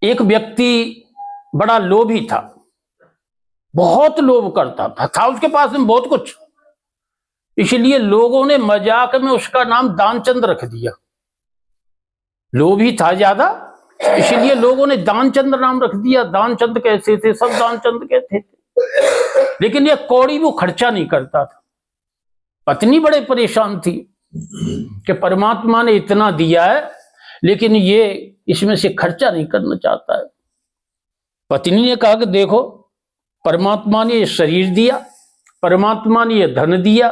एक व्यक्ति बड़ा लोभी था, बहुत लोभ करता था उसके पास में बहुत कुछ, इसलिए लोगों ने मजाक में उसका नाम दानचंद रख दिया। लोभी था ज्यादा, इसलिए लोगों ने दानचंद नाम रख दिया। दानचंद कैसे थे, सब दानचंद कहते थे, लेकिन ये कौड़ी वो खर्चा नहीं करता था। पत्नी बड़े परेशान थी कि परमात्मा ने इतना दिया है लेकिन ये इसमें से खर्चा नहीं करना चाहता है। पत्नी ने कहा कि देखो, परमात्मा ने ये शरीर दिया, परमात्मा ने ये धन दिया,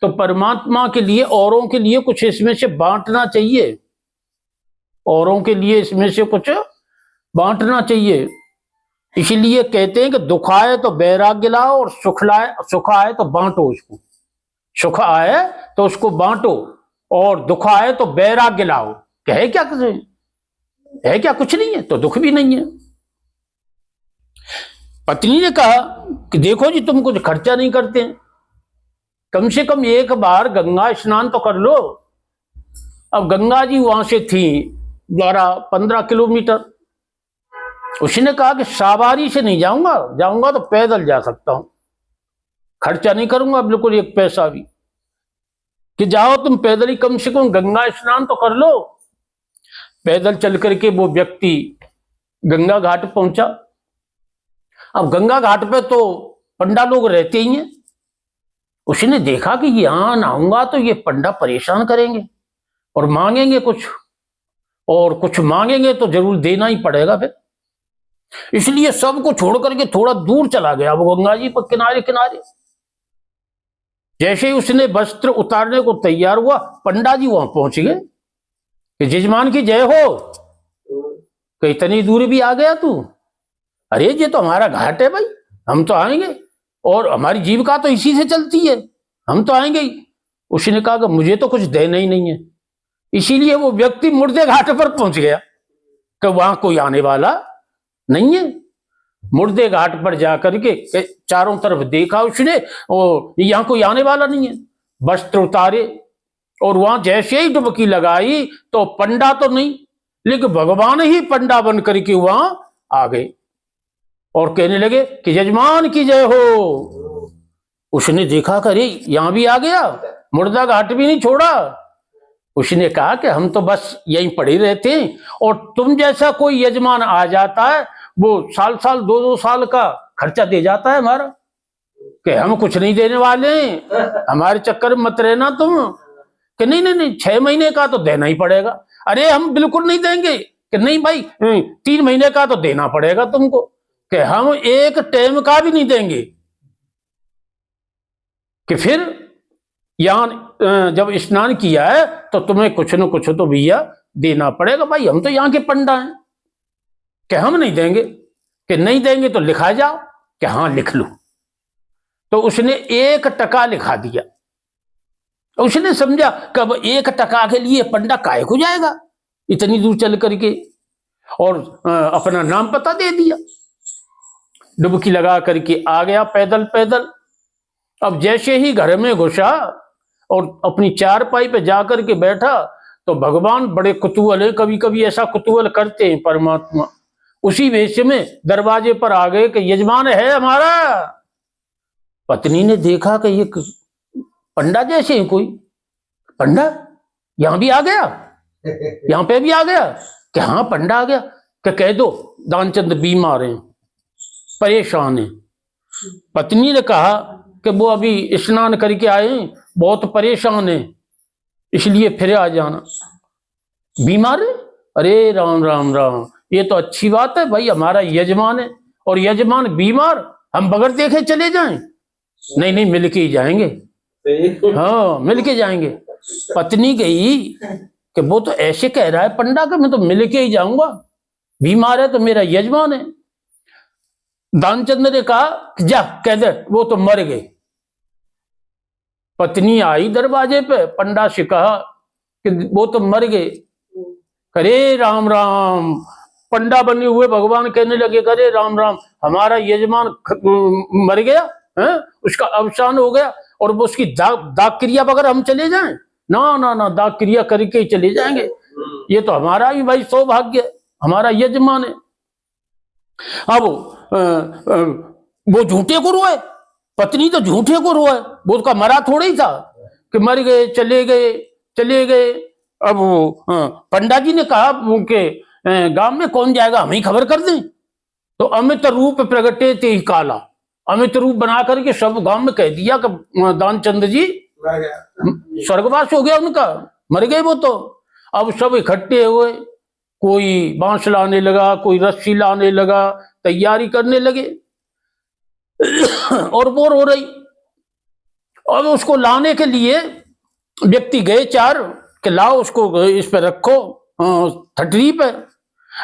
तो परमात्मा के लिए, औरों के लिए कुछ इसमें से बांटना चाहिए, औरों के लिए इसमें से कुछ बांटना चाहिए। इसलिए कहते हैं कि दुख आए तो वैराग्य लाओ और सुख आए तो बांटो उसको। सुख आए तो उसको बांटो और दुख आए तो वैराग्य लाओ। कहे क्या है, क्या कुछ नहीं है तो दुख भी नहीं है। पत्नी ने कहा कि देखो जी, तुम कुछ खर्चा नहीं करते, कम से कम एक बार गंगा स्नान तो कर लो। अब गंगा जी वहां से थी 12-15 किलोमीटर। उसने कहा कि सवारी से नहीं जाऊंगा, जाऊंगा तो पैदल जा सकता हूं, खर्चा नहीं करूंगा बिल्कुल एक पैसा भी। कि जाओ तुम पैदल ही कम से कम गंगा स्नान तो कर लो। पैदल चल करके वो व्यक्ति गंगा घाट पहुंचा। अब गंगा घाट पे तो पंडा लोग रहते ही हैं। उसने देखा कि यहां नहाऊंगा तो ये पंडा परेशान करेंगे और मांगेंगे कुछ, और कुछ मांगेंगे तो जरूर देना ही पड़ेगा फिर। इसलिए सबको छोड़ करके थोड़ा दूर चला गया वो गंगा जी पर किनारे किनारे। जैसे ही उसने वस्त्र उतारने को तैयार हुआ, पंडा जी वहां पहुंच गए कि जजमान की जय हो, कि इतनी दूर भी आ गया तू। अरे ये तो हमारा घाट है भाई, हम तो आएंगे और हमारी जीविका तो इसी से चलती है, हम तो आएंगे ही। उसने कहा कि मुझे तो कुछ देना ही नहीं है। इसीलिए वो व्यक्ति मुर्दे घाट पर पहुंच गया कि वहां कोई आने वाला नहीं है। मुर्दे घाट पर जाकर के चारों तरफ देखा उसने, और यहां कोई आने वाला नहीं है। वस्त्र उतारे और वहां जैसे ही डुबकी लगाई तो पंडा तो नहीं, लेकिन भगवान ही पंडा बन करके वहां आ गए और कहने लगे कि यजमान की जय हो। उसने देखा करे यहां भी आ गया, मुर्दा घाट भी नहीं छोड़ा। उसने कहा कि हम तो बस यहीं पड़े रहते हैं, और तुम जैसा कोई यजमान आ जाता है वो साल 2-2 साल का खर्चा दे जाता है हमारा, कि हम कुछ नहीं देने वाले हैं, हमारे चक्कर में मत रहना तुम। कि नहीं 6 महीने का तो देना ही पड़ेगा। अरे हम बिल्कुल नहीं देंगे। कि नहीं भाई 3 महीने का तो देना पड़ेगा तुमको, कि हम एक टाइम का भी नहीं देंगे। कि फिर यहां जब स्नान किया है तो तुम्हें कुछ न कुछ तो भैया देना पड़ेगा। भाई हम तो यहाँ के पंडा हैं, कि हम नहीं देंगे। कि नहीं देंगे तो लिखा जाओ। कि हाँ लिख लो। तो उसने 1 टका लिखा दिया। उसने समझा कि अब 1 टका के लिए पंडा काहे को जाएगा इतनी दूर चल करके, और अपना नाम पता दे दिया। डुबकी लगा करके आ गया पैदल पैदल। अब जैसे ही घर में घुसा और अपनी चारपाई पे जाकर के बैठा तो भगवान बड़े कुतूहल है, कभी कभी ऐसा कुतूहल करते हैं परमात्मा। उसी वेश में दरवाजे पर आ गए कि यजमान है हमारा। पत्नी ने देखा कि ये पंडा जैसे है, कोई पंडा यहां भी आ गया, यहां पे भी आ गया। कि हाँ पंडा आ गया। कि कह दो दानचंद बीमार हैं, परेशान हैं। पत्नी ने कहा कि वो अभी स्नान करके आए हैं, बहुत परेशान है, इसलिए फिर आ जाना। बीमार है? अरे राम राम राम, ये तो अच्छी बात है भाई, हमारा यजमान है और यजमान बीमार, हम बगैर देखे चले जाएं? नहीं मिल के ही जाएंगे। हाँ मिल के जाएंगे। पत्नी गई कि वो तो ऐसे कह रहा है पंडा का, मैं तो मिल के ही जाऊंगा, बीमार है तो मेरा यजमान है। दानचंद ने कहा जा कह दे वो तो मर गए। पत्नी आई दरवाजे पे, पंडा से कहा कि वो तो मर गए। करे राम राम, पंडा बने हुए भगवान कहने लगे करे राम राम, हमारा यजमान मर गया है, उसका अवसान हो गया, और वो उसकी दाग क्रिया वगैरह हम चले जाएं? ना दाग क्रिया करके ही चले जाएंगे। ये तो हमारा ही भाई सौभाग्य है, हमारा यजमान है। अब वो झूठे को रोए, पत्नी तो झूठे को रोए, वो उसका मरा थोड़ा ही था कि मर गए, चले गए चले गए। अब वो पंडा जी ने कहा उनके गांव में कौन जाएगा, हम ही खबर कर दें। तो अमित रूप प्रगटे ते ही काला, अमित रूप बना करके सब गांव में कह दिया कि दानचंद जी स्वर्गवास हो गया उनका, मर गए वो तो। अब सब इकट्ठे हुए, कोई बांस लाने लगा, कोई रस्सी लाने लगा, तैयारी करने लगे और वो रो रही। और उसको लाने के लिए व्यक्ति गए चार कि लाओ उसको इस पे रखो ठटरी पे।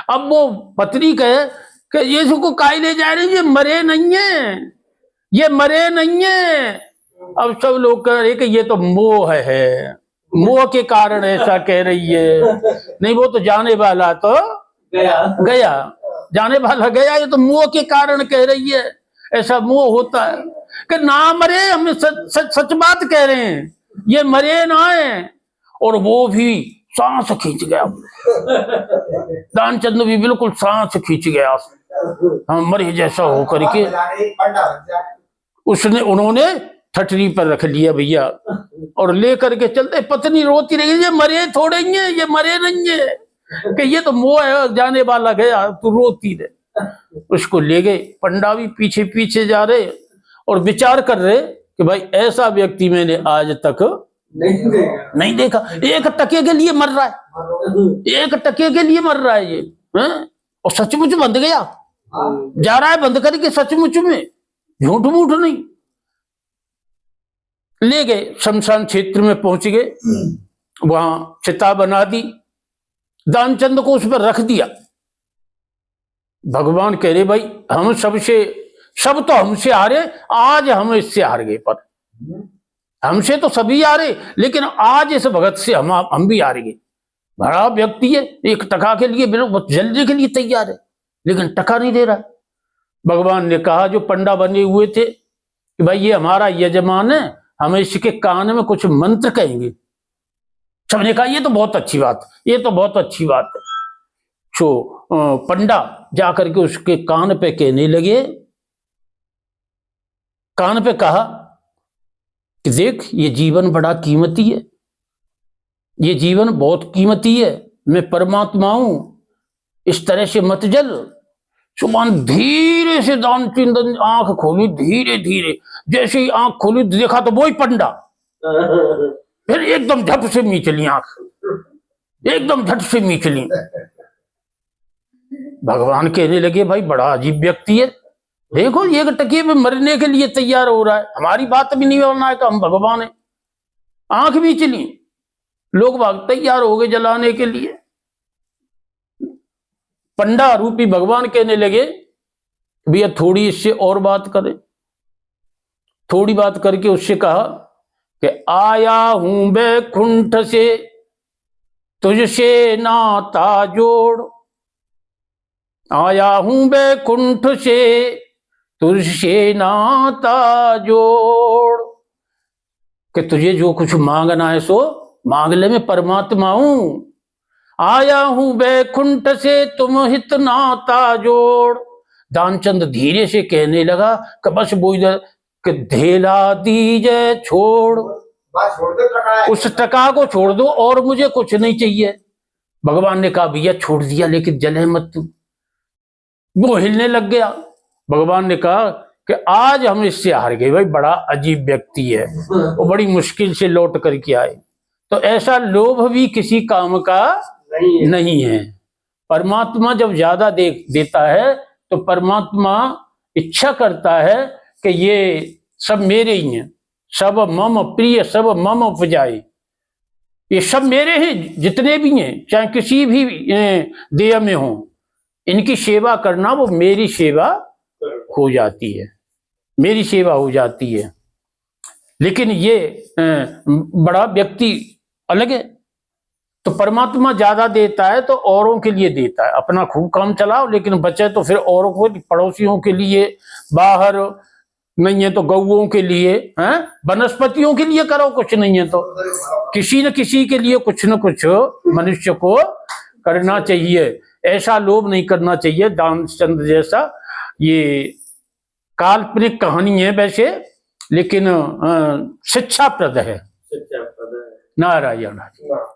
अब वो पत्नी कहे कि ये इसको काहे ले जा रहे, ये मरे नहीं है, ये मरे नहीं है। अब सब लोग कह रहे कि ये तो मोह है, मोह के कारण ऐसा कह रही है। नहीं, वो तो जाने वाला तो गया, जाने वाला गया, ये तो मोह के कारण कह रही है। ऐसा मोह होता है कि ना मरे, हम सच बात कह रहे हैं, ये मरे ना है। और वो भी सांस खींच गया, दानचंद भी बिल्कुल सांस खींच गया, हम मरे जैसा हो करके उन्होंने ठटरी पर रख लिया भैया और ले करके चलते। पत्नी रोती रही, ये मरे थोड़े ही है, ये मरे नहीं है, कि ये तो मोह है, जाने वाला गया, तू रोती रहे। उसको ले गए, पंडा भी पीछे पीछे जा रहे और विचार कर रहे कि भाई ऐसा व्यक्ति मैंने आज तक नहीं देखा। एक टके के लिए मर रहा है, एक टके के लिए मर रहा है ये, और सचमुच बंध गया, जा रहा है बंद करके सचमुच में, झूठ मूठ नहीं। ले गए, शमशान क्षेत्र में पहुंच गए, वहां चिता बना दी, दानचंद को उस पर रख दिया। भगवान कह रहे भाई हम सब तो हमसे हारे, आज हम इससे हार गए, पर हमसे तो सभी हारे, लेकिन आज इस भगत से हम भी हार गए। बड़ा व्यक्ति है, एक टका के लिए जलने के लिए तैयार है, लेकिन टका नहीं दे रहा। भगवान ने कहा जो पंडा बने हुए थे कि भाई ये हमारा यजमान है, हम इसके कान में कुछ मंत्र कहेंगे। सबने कहा ये तो बहुत अच्छी बात, ये तो बहुत अच्छी बात है। तो पंडा जाकर के उसके कान पे कहने लगे, कान पे कहा कि देख ये जीवन बड़ा कीमती है, ये जीवन बहुत कीमती है, मैं परमात्मा हूं, इस तरह से मत जल। सुमान धीरे से दानचंद आंख खोली, धीरे धीरे, जैसे ही आंख खोली देखा तो वही पंडा, फिर एकदम झट से मीचली आंख, एकदम झट से मीचली। भगवान कहने लगे भाई बड़ा अजीब व्यक्ति है, देखो ये टके में मरने के लिए तैयार हो रहा है, हमारी बात भी नहीं होना है कि हम भगवान है। आंख भी चली, लोग भाग तैयार हो गए जलाने के लिए। पंडा रूपी भगवान कहने लगे भैया थोड़ी इससे और बात करें। थोड़ी बात करके उससे कहा कि आया हूं बैकुंठ से तुझसे नाता जोड़, आया हूं बैकुंठ से तुझसे नाता जोड़, कि तुझे जो कुछ मांगना है सो मांग ले, मैं परमात्मा हूं। आया हूं बैकुंठ से तुम हित नाता जोड़। दानचंद धीरे से कहने लगा कि बस वो इधर कि धेला दीजे छोड़, उस टका को छोड़ दो और मुझे कुछ नहीं चाहिए। भगवान ने कहा भैया छोड़ दिया लेकिन जले मत तू। वो हिलने लग गया। भगवान ने कहा कि आज हम इससे हार गए, भाई बड़ा अजीब व्यक्ति है, वो बड़ी मुश्किल से लौट करके आए। तो ऐसा लोभ भी किसी काम का नहीं है। परमात्मा जब ज्यादा देता है तो परमात्मा इच्छा करता है कि ये सब मेरे ही हैं, सब मम प्रिय सब मम उपजाए, ये सब मेरे हैं जितने भी हैं, चाहे किसी भी देह में हो, इनकी सेवा करना वो मेरी सेवा हो जाती है, मेरी सेवा हो जाती है। लेकिन ये बड़ा व्यक्ति अलग है। तो परमात्मा ज्यादा देता है तो औरों के लिए देता है, अपना खूब काम चलाओ, लेकिन बचे तो फिर औरों को, पड़ोसियों के लिए, बाहर नहीं है तो गौओं के लिए, वनस्पतियों के लिए करो, कुछ नहीं है तो किसी न किसी के लिए कुछ न कुछ मनुष्य को करना चाहिए। ऐसा लोभ नहीं करना चाहिए दानचंद्र जैसा। ये काल्पनिक कहानी है वैसे, लेकिन शिक्षाप्रद है। नारायण।